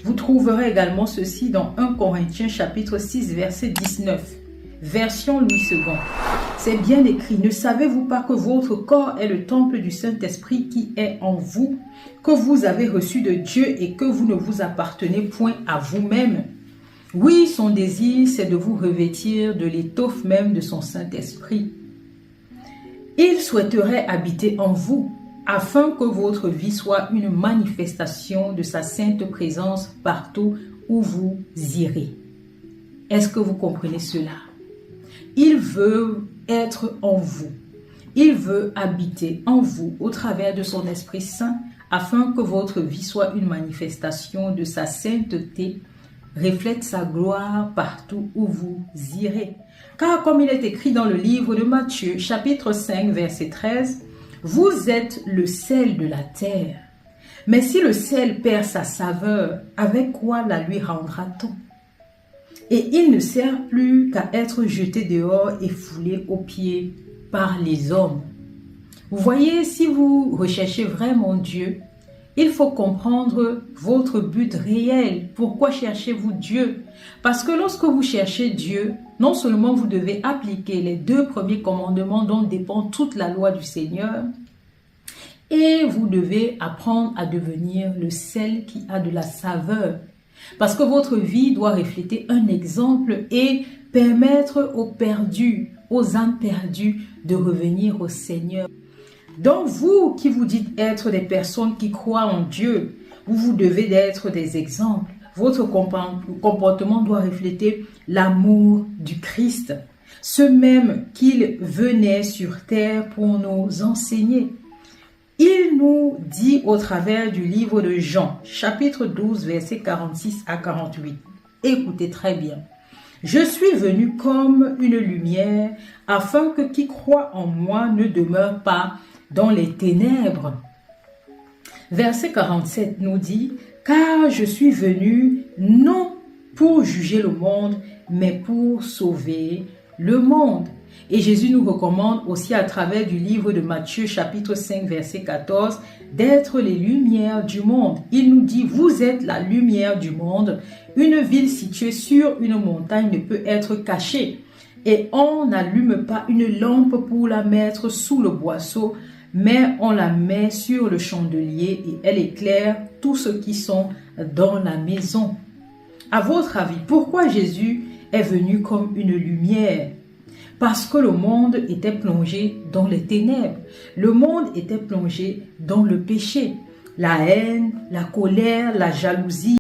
Vous trouverez également ceci dans 1 Corinthiens chapitre 6 verset 19. Version Louis II. C'est bien écrit, ne savez-vous pas que votre corps est le temple du Saint-Esprit qui est en vous, que vous avez reçu de Dieu et que vous ne vous appartenez point à vous-même? Oui, son désir, c'est de vous revêtir de l'étoffe même de son Saint-Esprit. Il souhaiterait habiter en vous, afin que votre vie soit une manifestation de sa sainte présence partout où vous irez. Est-ce que vous comprenez cela? Il veut être en vous. Il veut habiter en vous au travers de son Esprit Saint afin que votre vie soit une manifestation de sa sainteté, reflète sa gloire partout où vous irez. Car comme il est écrit dans le livre de Matthieu, chapitre 5, verset 13, « Vous êtes le sel de la terre. Mais si le sel perd sa saveur, avec quoi la lui rendra-t-on? Et il ne sert plus qu'à être jeté dehors et foulé aux pieds par les hommes. » Vous voyez, si vous recherchez vraiment Dieu, il faut comprendre votre but réel. Pourquoi cherchez-vous Dieu? Parce que lorsque vous cherchez Dieu, non seulement vous devez appliquer les 2 premiers commandements dont dépend toute la loi du Seigneur, et vous devez apprendre à devenir le sel qui a de la saveur. Parce que votre vie doit refléter un exemple et permettre aux perdus, aux âmes perdues de revenir au Seigneur. Donc vous qui vous dites être des personnes qui croient en Dieu, vous devez être des exemples. Votre comportement doit refléter l'amour du Christ, ce même qu'il venait sur terre pour nous enseigner. Il nous dit au travers du livre de Jean, chapitre 12, versets 46 à 48. Écoutez très bien. « Je suis venu comme une lumière, afin que qui croit en moi ne demeure pas dans les ténèbres. » Verset 47 nous dit, « Car je suis venu non pour juger le monde, mais pour sauver le monde. » Et Jésus nous recommande aussi à travers du livre de Matthieu chapitre 5 verset 14 d'être les lumières du monde. Il nous dit, vous êtes la lumière du monde. Une ville située sur une montagne ne peut être cachée. Et on n'allume pas une lampe pour la mettre sous le boisseau, mais on la met sur le chandelier et elle éclaire tous ceux qui sont dans la maison. À votre avis, pourquoi Jésus est venu comme une lumière? Parce que le monde était plongé dans les ténèbres. Le monde était plongé dans le péché. La haine, la colère, la jalousie,